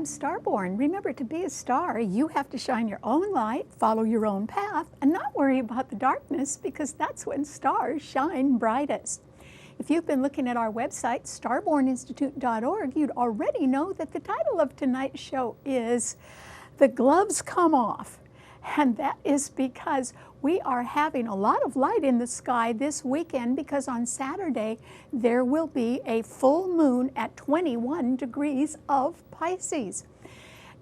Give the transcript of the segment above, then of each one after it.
I'm Starborn. Remember, to be a star, you have to shine your own light, follow your own path, and not worry about the darkness, because that's when stars shine brightest. If you've been looking at our website, starborninstitute.org, you'd already know that the title of tonight's show is The Gloves Come Off. And that is because we are having a lot of light in the sky this weekend, because on Saturday there will be a full moon at 21 degrees of Pisces.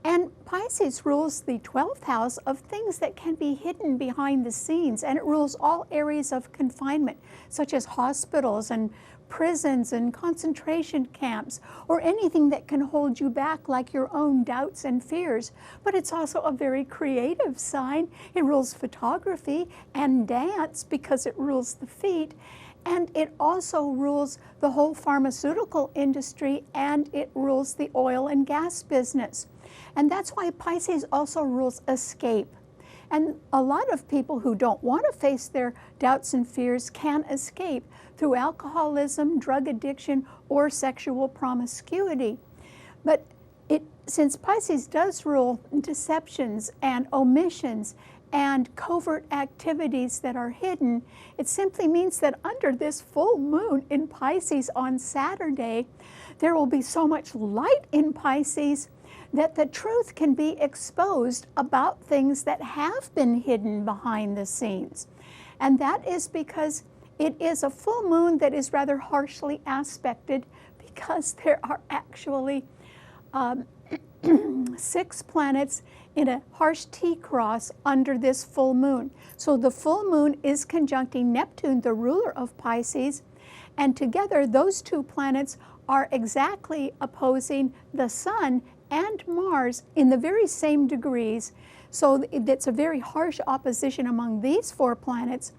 And Pisces rules the 12th house of things that can be hidden behind the scenes, and it rules all areas of confinement, such as hospitals and prisons and concentration camps, or anything that can hold you back, like your own doubts and fears. But it's also a very creative sign. It rules photography and dance, because it rules the feet. And it also rules the whole pharmaceutical industry, and it rules the oil and gas business. And that's why Pisces also rules escape. And a lot of people who don't want to face their doubts and fears can escape through alcoholism, drug addiction, or sexual promiscuity. But since Pisces does rule deceptions and omissions and covert activities that are hidden, it simply means that under this full moon in Pisces on Saturday, there will be so much light in Pisces that the truth can be exposed about things that have been hidden behind the scenes. And that is because it is a full moon that is rather harshly aspected, because there are actually 6 planets in a harsh T-cross under this full moon. So the full moon is conjuncting Neptune, the ruler of Pisces, and together those 2 planets are exactly opposing the Sun and Mars in the very same degrees. So it's a very harsh opposition among these 4 planets.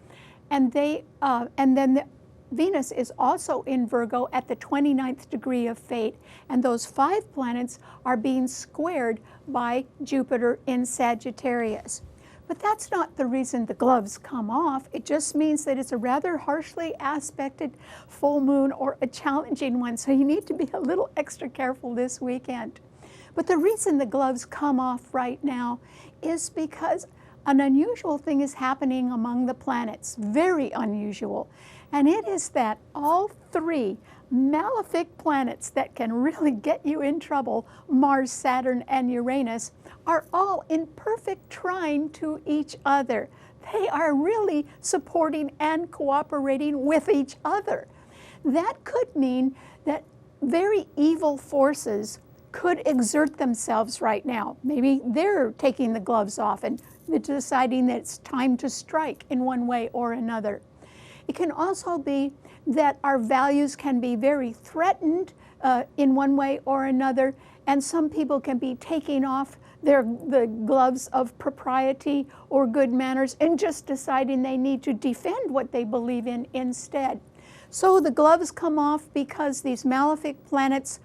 And then Venus is also in Virgo at the 29th degree of fate. And those 5 planets are being squared by Jupiter in Sagittarius. But that's not the reason the gloves come off. It just means that it's a rather harshly aspected full moon, or a challenging one. So you need to be a little extra careful this weekend. But the reason the gloves come off right now is because an unusual thing is happening among the planets, very unusual. And it is that all 3 malefic planets that can really get you in trouble, Mars, Saturn, and Uranus, are all in perfect trine to each other. They are really supporting and cooperating with each other. That could mean that very evil forces could exert themselves right now. Maybe they're taking the gloves off and deciding that it's time to strike in one way or another. It can also be that our values can be very threatened in one way or another, and some people can be taking off the gloves of propriety or good manners and just deciding they need to defend what they believe in instead. So the gloves come off because these malefic planets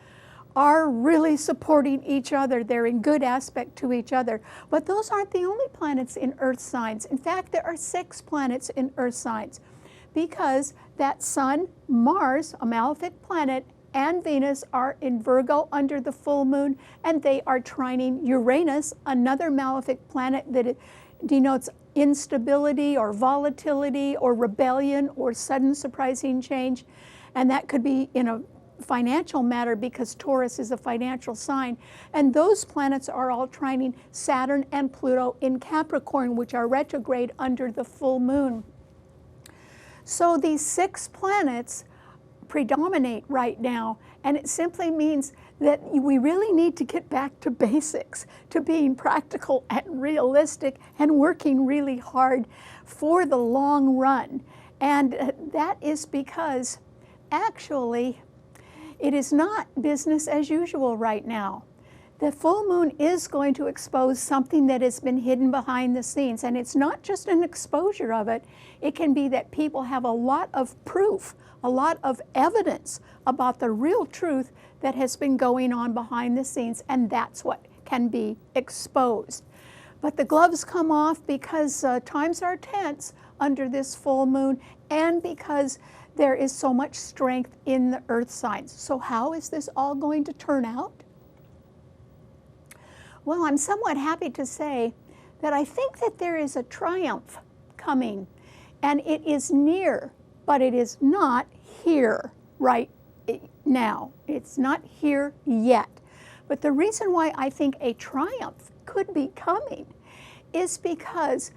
are really supporting each other. They're in good aspect to each other. But those aren't the only planets in Earth signs. In fact, there are 6 planets in Earth signs, because that Sun, Mars, a malefic planet, and Venus are in Virgo under the full moon, and they are trining Uranus, another malefic planet that denotes instability or volatility or rebellion or sudden surprising change. And that could be in a financial matter, because Taurus is a financial sign. And those planets are all trining Saturn and Pluto in Capricorn, which are retrograde under the full moon. So these 6 planets predominate right now, and it simply means that we really need to get back to basics, to being practical and realistic and working really hard for the long run. And that is because actually it is not business as usual right now. The full moon is going to expose something that has been hidden behind the scenes, and it's not just an exposure of it. It can be that people have a lot of proof, a lot of evidence about the real truth that has been going on behind the scenes, and that's what can be exposed. But the gloves come off because times are tense under this full moon, and because there is so much strength in the earth signs. So how is this all going to turn out? Well, I'm somewhat happy to say that I think that there is a triumph coming, and it is near, but it is not here right now. It's not here yet. But the reason why I think a triumph could be coming is because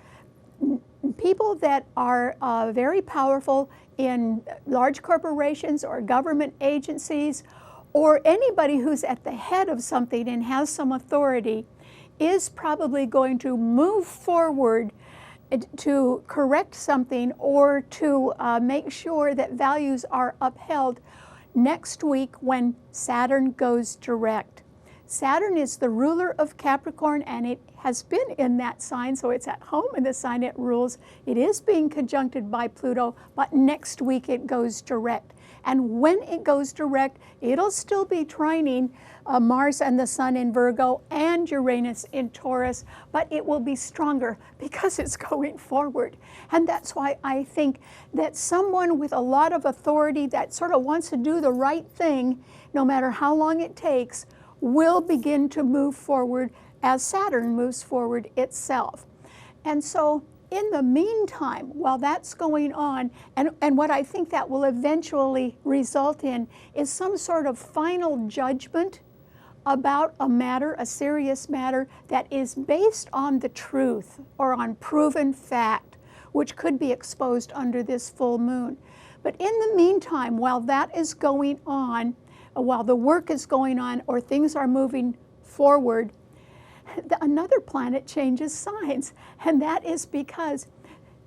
people that are very powerful in large corporations or government agencies, or anybody who's at the head of something and has some authority, is probably going to move forward to correct something or to make sure that values are upheld next week when Saturn goes direct. Saturn is the ruler of Capricorn, and it has been in that sign, so it's at home in the sign it rules. It is being conjuncted by Pluto, but next week it goes direct. And when it goes direct, it'll still be trining Mars and the Sun in Virgo and Uranus in Taurus, but it will be stronger because it's going forward. And that's why I think that someone with a lot of authority that sort of wants to do the right thing, no matter how long it takes, will begin to move forward as Saturn moves forward itself. And so in the meantime, while that's going on, and what I think that will eventually result in is some sort of final judgment about a matter, a serious matter, that is based on the truth or on proven fact, which could be exposed under this full moon. But in the meantime, while that is going on, while the work is going on or things are moving forward, another planet changes signs, and that is because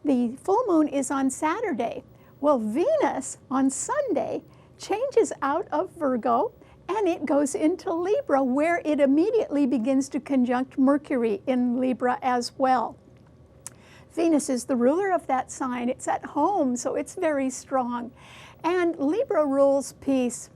the full moon is on Saturday. Well, Venus on Sunday changes out of Virgo and it goes into Libra, where it immediately begins to conjunct Mercury in Libra as well. Venus is the ruler of that sign. It's at home, so it's very strong. And Libra rules peace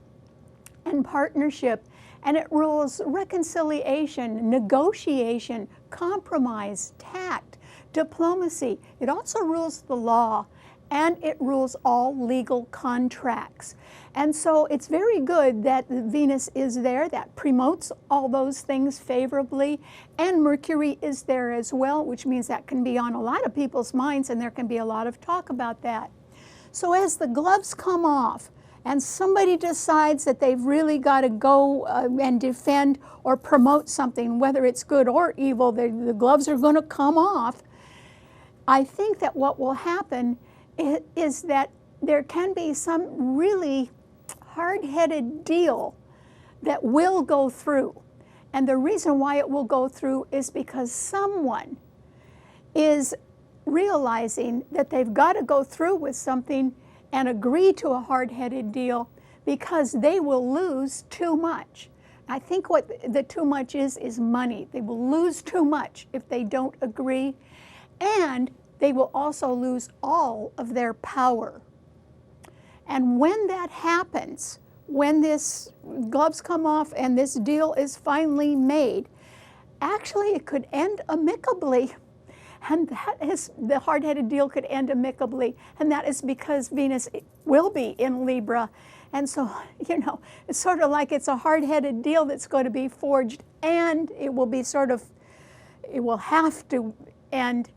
and partnership, and it rules reconciliation, negotiation, compromise, tact, diplomacy. It also rules the law, and it rules all legal contracts. And so it's very good that Venus is there. That promotes all those things favorably. And Mercury is there as well, which means that can be on a lot of people's minds, and there can be a lot of talk about that. So as the gloves come off, and somebody decides that they've really got to go and defend or promote something, whether it's good or evil, the gloves are going to come off. I think that what will happen is that there can be some really hard-headed deal that will go through. And the reason why it will go through is because someone is realizing that they've got to go through with something and agree to a hard-headed deal because they will lose too much. I think what the too much is money. They will lose too much if they don't agree, and they will also lose all of their power. And when that happens, when this gloves come off and this deal is finally made, actually it could end amicably. And that is, the hard-headed deal could end amicably, and that is because Venus will be in Libra. And so, you know, it's sort of like it's a hard-headed deal that's going to be forged, and it will be sort of, it will have to end,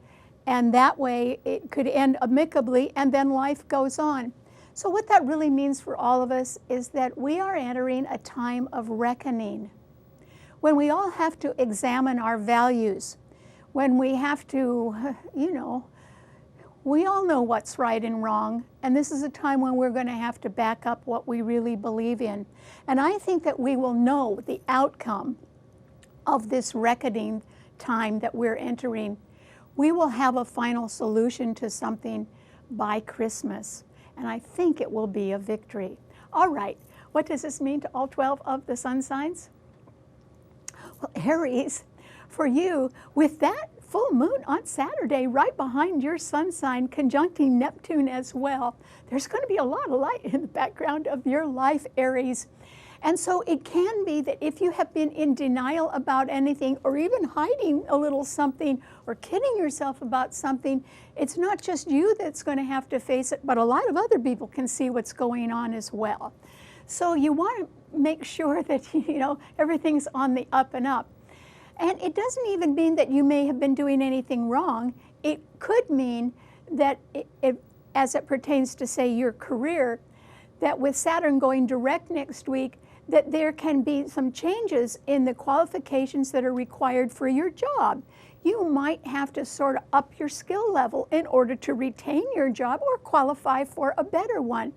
and that way it could end amicably, and then life goes on. So what that really means for all of us is that we are entering a time of reckoning, when we all have to examine our values, when we have to, you know, we all know what's right and wrong, and this is a time when we're going to have to back up what we really believe in. And I think that we will know the outcome of this reckoning time that we're entering. We will have a final solution to something by Christmas, and I think it will be a victory. All right, what does this mean to all 12 of the sun signs? Well, Aries, for you, with that full moon on Saturday right behind your sun sign, conjuncting Neptune as well, there's going to be a lot of light in the background of your life, Aries. And so it can be that if you have been in denial about anything, or even hiding a little something, or kidding yourself about something, it's not just you that's going to have to face it, but a lot of other people can see what's going on as well. So you want to make sure that, you know, everything's on the up and up. And it doesn't even mean that you may have been doing anything wrong. It could mean that as it pertains to, say, your career, that with Saturn going direct next week, that there can be some changes in the qualifications that are required for your job. You might have to sort of up your skill level in order to retain your job or qualify for a better one.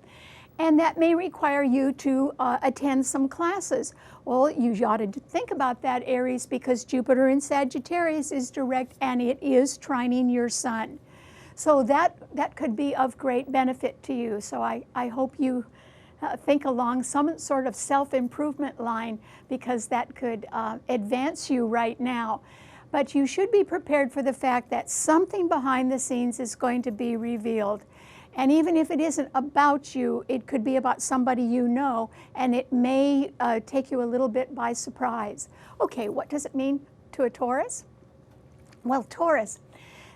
And that may require you to attend some classes. Well, you ought to think about that, Aries, because Jupiter in Sagittarius is direct and it is trining your sun. So that could be of great benefit to you. So I hope you think along some sort of self-improvement line, because that could advance you right now. But you should be prepared for the fact that something behind the scenes is going to be revealed. And even if it isn't about you, it could be about somebody you know, and it may take you a little bit by surprise. Okay, what does it mean to a Taurus? Well, Taurus,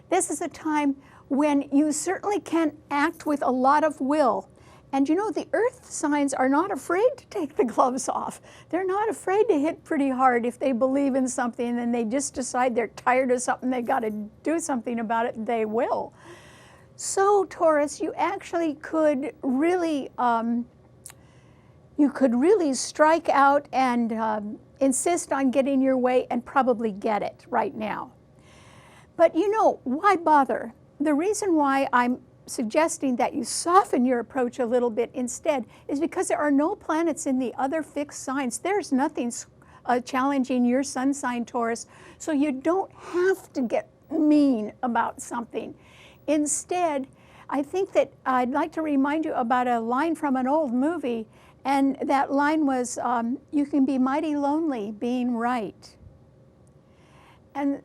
this is a time when you certainly can act with a lot of will. And you know, the earth signs are not afraid to take the gloves off. They're not afraid to hit pretty hard if they believe in something and they just decide they're tired of something, they've got to do something about it, they will. So Taurus, you actually could really, strike out and insist on getting your way and probably get it right now. But you know, why bother? The reason why I'm suggesting that you soften your approach a little bit instead is because there are no planets in the other fixed signs. There's nothing challenging your sun sign, Taurus, so you don't have to get mean about something. Instead, I think that I'd like to remind you about a line from an old movie, and that line was, you can be mighty lonely being right. And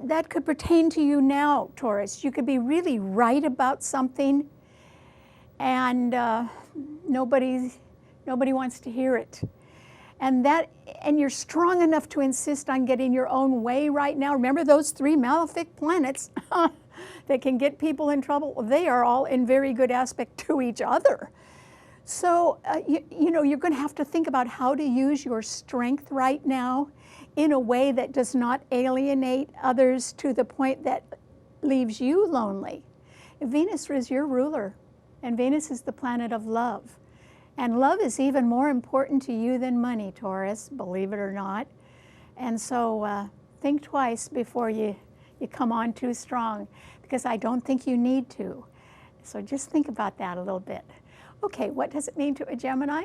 that could pertain to you now, Taurus. You could be really right about something, and nobody wants to hear it. And you're strong enough to insist on getting your own way right now. Remember those 3 malefic planets that can get people in trouble? They are all in very good aspect to each other. So, you know, you're going to have to think about how to use your strength right now in a way that does not alienate others to the point that leaves you lonely. Venus is your ruler, and Venus is the planet of love. And love is even more important to you than money, Taurus, believe it or not. And so think twice before you come on too strong, because I don't think you need to. So just think about that a little bit. Okay, what does it mean to a Gemini?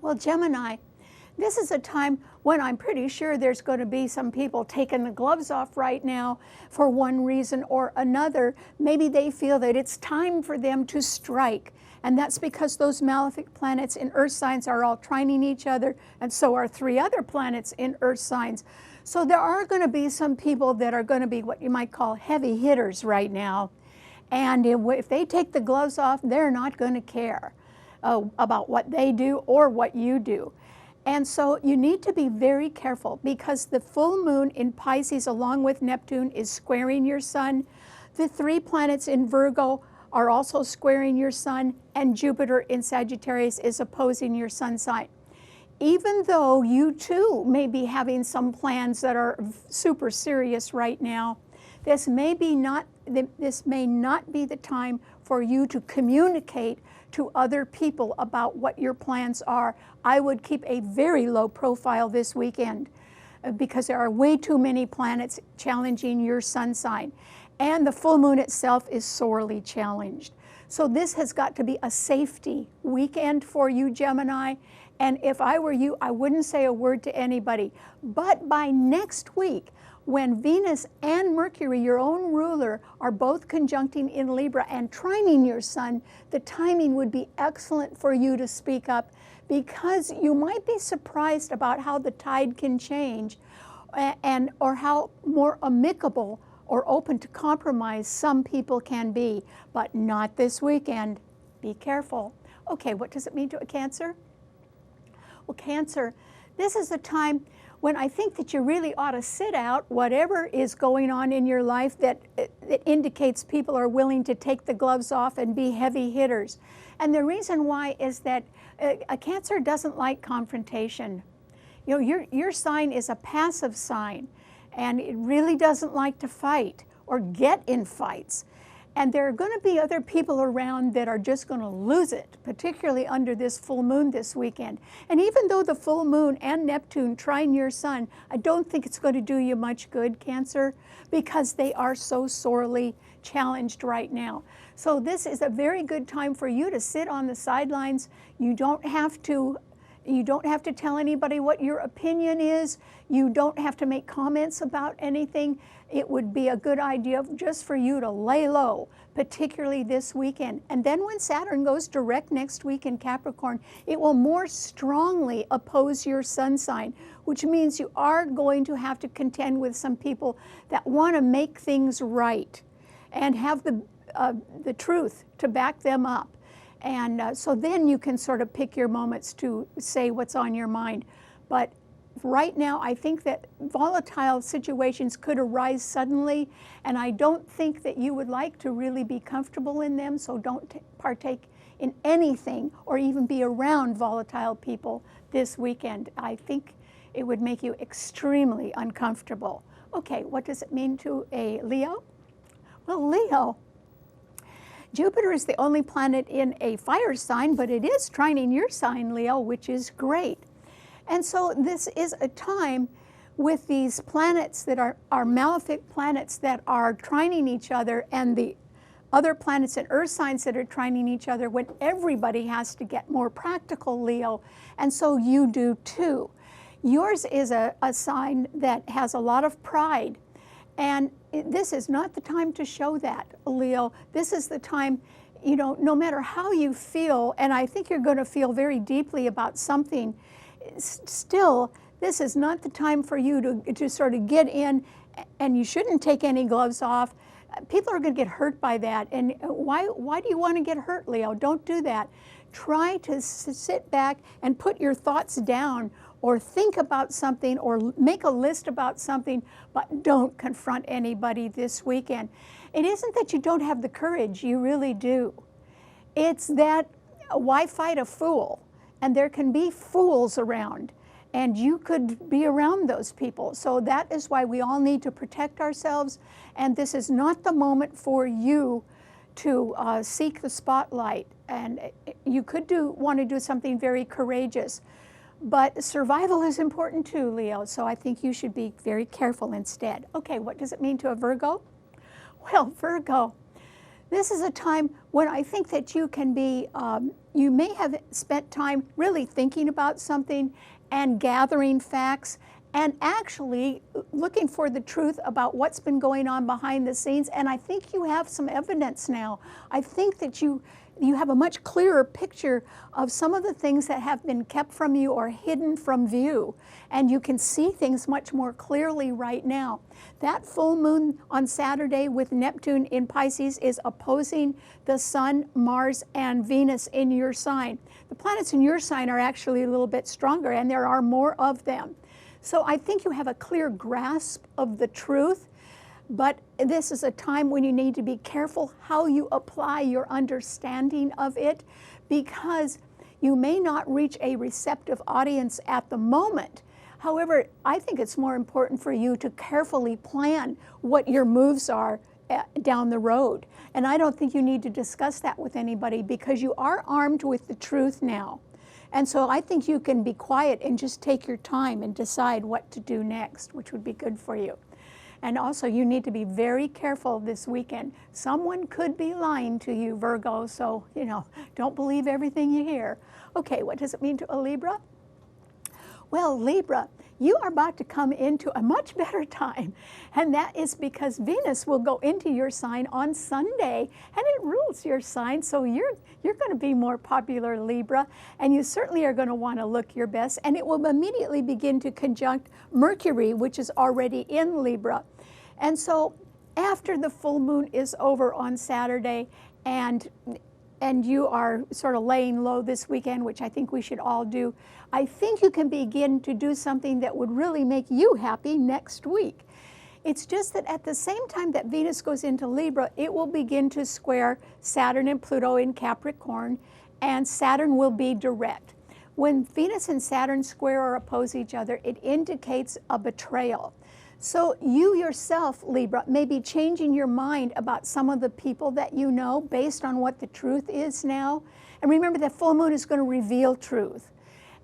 Well, Gemini, this is a time when I'm pretty sure there's going to be some people taking the gloves off right now for one reason or another. Maybe they feel that it's time for them to strike. And that's because those malefic planets in earth signs are all trining each other, and so are 3 other planets in earth signs. So there are going to be some people that are going to be what you might call heavy hitters right now. And if they take the gloves off, they're not going to care about what they do or what you do. And so you need to be very careful, because the full moon in Pisces along with Neptune is squaring your sun. The 3 planets in Virgo are also squaring your sun, and Jupiter in Sagittarius is opposing your sun sign. Even though you too may be having some plans that are super serious right now, this may not be the time for you to communicate to other people about what your plans are. I would keep a very low profile this weekend because there are way too many planets challenging your sun sign. And the full moon itself is sorely challenged. So this has got to be a safety weekend for you, Gemini. And if I were you, I wouldn't say a word to anybody. But by next week, when Venus and Mercury, your own ruler, are both conjuncting in Libra and trining your sun, the timing would be excellent for you to speak up, because you might be surprised about how the tide can change or how more amicable or open to compromise some people can be, but not this weekend. Be careful. Okay, what does it mean to a Cancer? Well, Cancer, this is a time when I think that you really ought to sit out whatever is going on in your life that indicates people are willing to take the gloves off and be heavy hitters. And the reason why is that a Cancer doesn't like confrontation. You know, your sign is a passive sign, and it really doesn't like to fight or get in fights. And there are going to be other people around that are just going to lose it, particularly under this full moon this weekend. And even though the full moon and Neptune trine your sun, I don't think it's going to do you much good, Cancer, because they are so sorely challenged right now. So this is a very good time for you to sit on the sidelines. You don't have to tell anybody what your opinion is. You don't have to make comments about anything. It would be a good idea just for you to lay low, particularly this weekend. And then when Saturn goes direct next week in Capricorn, it will more strongly oppose your sun sign, which means you are going to have to contend with some people that want to make things right and have the truth to back them up. And so then you can sort of pick your moments to say what's on your mind. But right now, I think that volatile situations could arise suddenly, and I don't think that you would like to really be comfortable in them, so don't partake in anything or even be around volatile people this weekend. I think it would make you extremely uncomfortable. Okay, what does it mean to a Leo? Well, Leo, Jupiter is the only planet in a fire sign, but it is trining your sign, Leo, which is great. And so this is a time with these planets that are malefic planets that are trining each other, and the other planets and earth signs that are trining each other, when everybody has to get more practical, Leo, and so you do too. Yours is a sign that has a lot of pride, and this is not the time to show that, Leo. This is the time, you know, no matter how you feel, and I think you're going to feel very deeply about something, still, this is not the time for you to sort of get in, and you shouldn't take any gloves off. People are going to get hurt by that, and why do you want to get hurt, Leo? Don't do that. Try to sit back and put your thoughts down, or think about something, or make a list about something, but don't confront anybody this weekend. It isn't that you don't have the courage, you really do. It's that, why fight a fool? And there can be fools around, and you could be around those people. So that is why we all need to protect ourselves, and this is not the moment for you to seek the spotlight. And you could want to do something very courageous, but survival is important too, Leo, so I think you should be very careful instead. Okay, what does it mean to a Virgo? Well, Virgo, this is a time when I think that you can be, you may have spent time really thinking about something and gathering facts and actually looking for the truth about what's been going on behind the scenes, and I think you have some evidence now. I think that you have a much clearer picture of some of the things that have been kept from you or hidden from view, and you can see things much more clearly right now. That full moon on Saturday with Neptune in Pisces is opposing the Sun, Mars, and Venus in your sign. The planets in your sign are actually a little bit stronger, and there are more of them. So I think you have a clear grasp of the truth, but this is a time when you need to be careful how you apply your understanding of it, because you may not reach a receptive audience at the moment. However, I think it's more important for you to carefully plan what your moves are down the road. And I don't think you need to discuss that with anybody, because you are armed with the truth now. And so I think you can be quiet and just take your time and decide what to do next, which would be good for you. And also, you need to be very careful this weekend. Someone could be lying to you, Virgo, so, you know, don't believe everything you hear. Okay, what does it mean to a Libra? Well, Libra, you are about to come into a much better time, and that is because Venus will go into your sign on Sunday, and it rules your sign, so you're going to be more popular, Libra, and you certainly are going to want to look your best, and it will immediately begin to conjunct Mercury, which is already in Libra. And so after the full moon is over on Saturday, and you are sort of laying low this weekend, which I think we should all do, I think you can begin to do something that would really make you happy next week. It's just that at the same time that Venus goes into Libra, it will begin to square Saturn and Pluto in Capricorn, and Saturn will be direct. when Venus and Saturn square or oppose each other, it indicates a betrayal. So you yourself, Libra, may be changing your mind about some of the people that you know based on what the truth is now. And remember that full moon is going to reveal truth.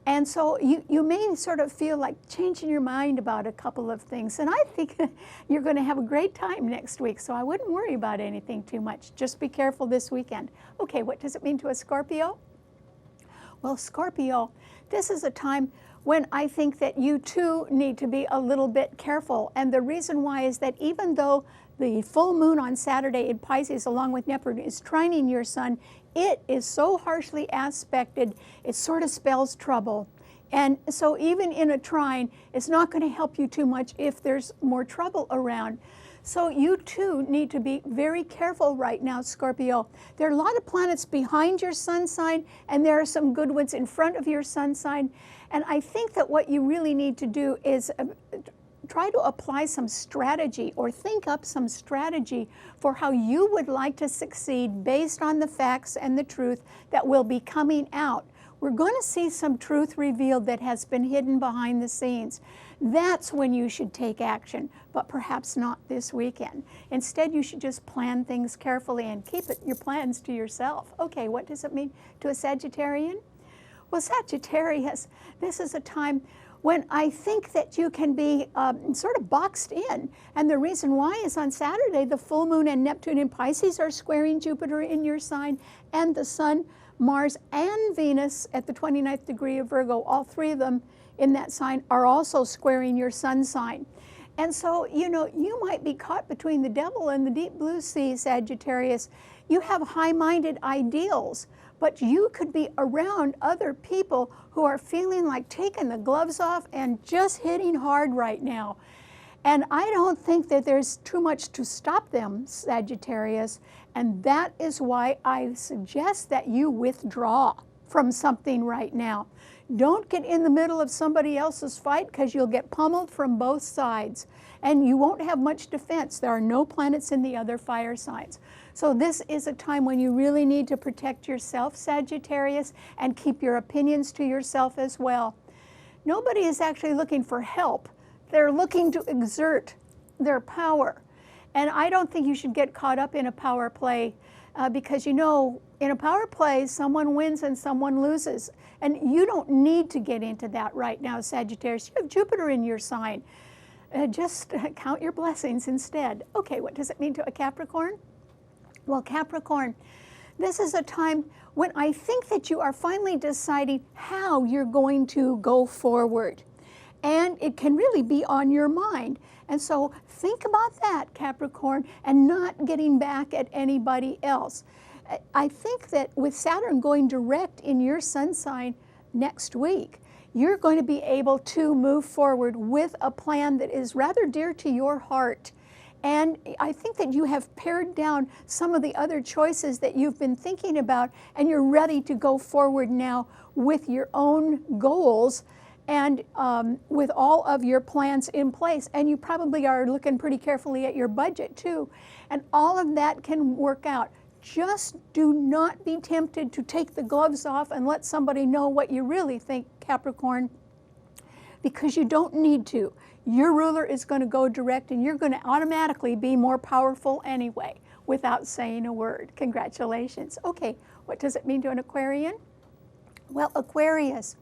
And so you may sort of feel like changing your mind about a couple of things. And I think you're going to have a great time next week. So I wouldn't worry about anything too much. Just be careful this weekend. Okay, what does it mean to a Scorpio? Well, Scorpio, this is a time when I think that you too need to be a little bit careful. And the reason why is that even though the full moon on Saturday in Pisces along with Neptune is trining your sun, it is so harshly aspected, it sort of spells trouble. And so even in a trine, it's not going to help you too much if there's more trouble around. So you too need to be very careful right now, Scorpio. There are a lot of planets behind your sun sign, and there are some good ones in front of your sun sign. And I think that what you really need to do is try to apply some strategy or think up some strategy for how you would like to succeed based on the facts and the truth that will be coming out. We're going to see some truth revealed that has been hidden behind the scenes. That's when you should take action, but perhaps not this weekend. Instead, you should just plan things carefully and keep your plans to yourself. Okay, what does it mean to a Sagittarian? Well, Sagittarius, this is a time when I think that you can be sort of boxed in. And the reason why is on Saturday, the full moon and Neptune in Pisces are squaring Jupiter in your sign, and the Sun, Mars, and Venus at the 29th degree of Virgo, all three of them in that sign are also squaring your sun sign. And so, you know, you might be caught between the devil and the deep blue sea, Sagittarius. You have high-minded ideals, but you could be around other people who are feeling like taking the gloves off and just hitting hard right now. And I don't think that there's too much to stop them, Sagittarius, and that is why I suggest that you withdraw from something right now. Don't get in the middle of somebody else's fight, because you'll get pummeled from both sides and you won't have much defense. There are no planets in the other fire signs. So this is a time when you really need to protect yourself, Sagittarius, and keep your opinions to yourself as well. Nobody is actually looking for help. They're looking to exert their power. And I don't think you should get caught up in a power play because, you know, in a power play, someone wins and someone loses. And you don't need to get into that right now, Sagittarius. You have Jupiter in your sign. Just count your blessings instead. Okay, what does it mean to a Capricorn? Well, Capricorn, this is a time when I think that you are finally deciding how you're going to go forward. And it can really be on your mind. And so think about that, Capricorn, and not getting back at anybody else. I think that with Saturn going direct in your sun sign next week, you're going to be able to move forward with a plan that is rather dear to your heart. And I think that you have pared down some of the other choices that you've been thinking about, and you're ready to go forward now with your own goals and with all of your plans in place. And you probably are looking pretty carefully at your budget too. And all of that can work out. Just do not be tempted to take the gloves off and let somebody know what you really think, Capricorn, because you don't need to. Your ruler is going to go direct, and you're going to automatically be more powerful anyway without saying a word. Congratulations. Okay, what does it mean to an Aquarian? Well, Aquarius,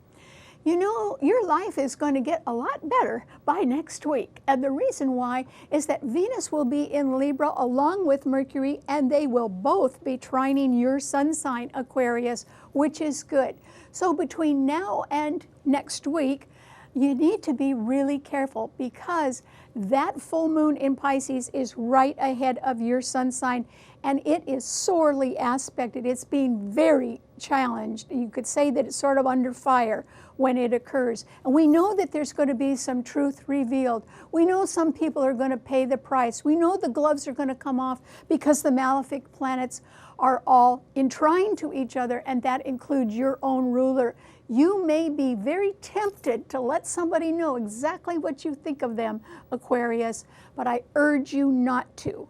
you know, your life is going to get a lot better by next week. And the reason why is that Venus will be in Libra along with Mercury, and they will both be trining your sun sign, Aquarius, which is good. So between now and next week, you need to be really careful, because that full moon in Pisces is right ahead of your sun sign, and it is sorely aspected. It's being very challenged. You could say that it's sort of under fire when it occurs. And we know that there's going to be some truth revealed. We know some people are going to pay the price. We know the gloves are going to come off because the malefic planets are all in trine to each other, and that includes your own ruler. You may be very tempted to let somebody know exactly what you think of them, Aquarius, but I urge you not to.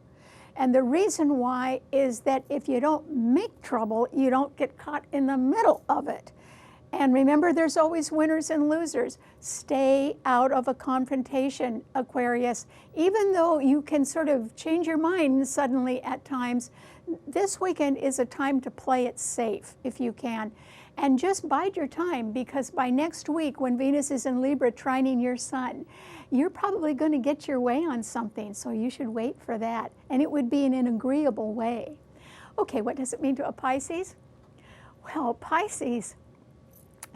And the reason why is that if you don't make trouble, you don't get caught in the middle of it. And remember, there's always winners and losers. Stay out of a confrontation, Aquarius. Even though you can sort of change your mind suddenly at times, this weekend is a time to play it safe if you can. And just bide your time, because by next week, when Venus is in Libra trining your sun, you're probably going to get your way on something. So you should wait for that. And it would be in an agreeable way. Okay, what does it mean to a Pisces? Well, Pisces,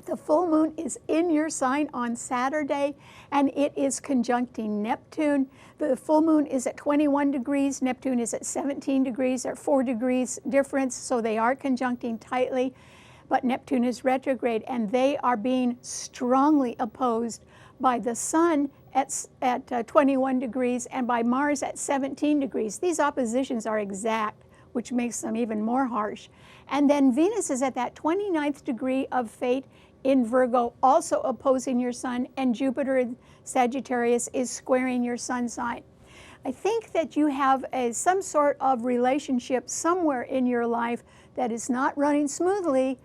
the full moon is in your sign on Saturday, and it is conjuncting Neptune. The full moon is at 21 degrees. Neptune is at 17 degrees. They're 4 degrees difference, so they are conjuncting tightly. But Neptune is retrograde, and they are being strongly opposed by the Sun at 21 degrees and by Mars at 17 degrees. These oppositions are exact, which makes them even more harsh. And then Venus is at that 29th degree of fate in Virgo, also opposing your Sun, and Jupiter in Sagittarius is squaring your Sun sign. I think that you have some sort of relationship somewhere in your life that is not running smoothly,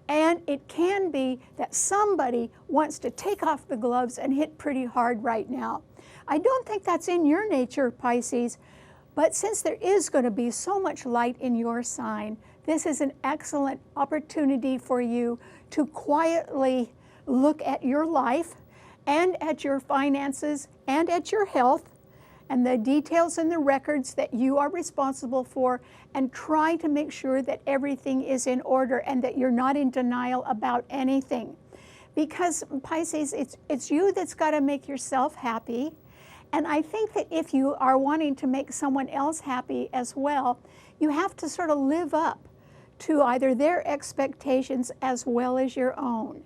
and it can be that somebody wants to take off the gloves and hit pretty hard right now. I don't think that's in your nature, Pisces, but since there is going to be so much light in your sign, this is an excellent opportunity for you to quietly look at your life and at your finances and at your health and the details and the records that you are responsible for, and try to make sure that everything is in order and that you're not in denial about anything. Because Pisces, it's you that's got to make yourself happy. And I think that if you are wanting to make someone else happy as well, you have to sort of live up to either their expectations as well as your own.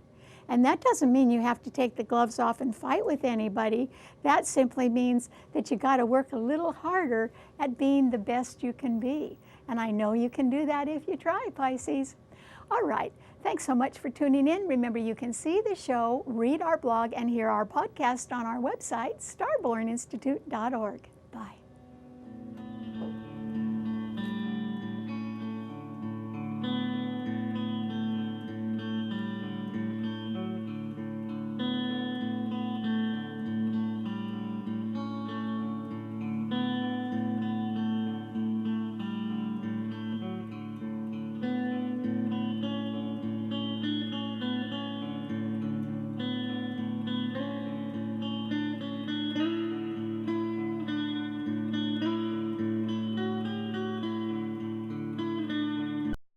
And that doesn't mean you have to take the gloves off and fight with anybody. That simply means that you got to work a little harder at being the best you can be. And I know you can do that if you try, Pisces. All right. Thanks so much for tuning in. Remember, you can see the show, read our blog, and hear our podcast on our website, starborninstitute.org.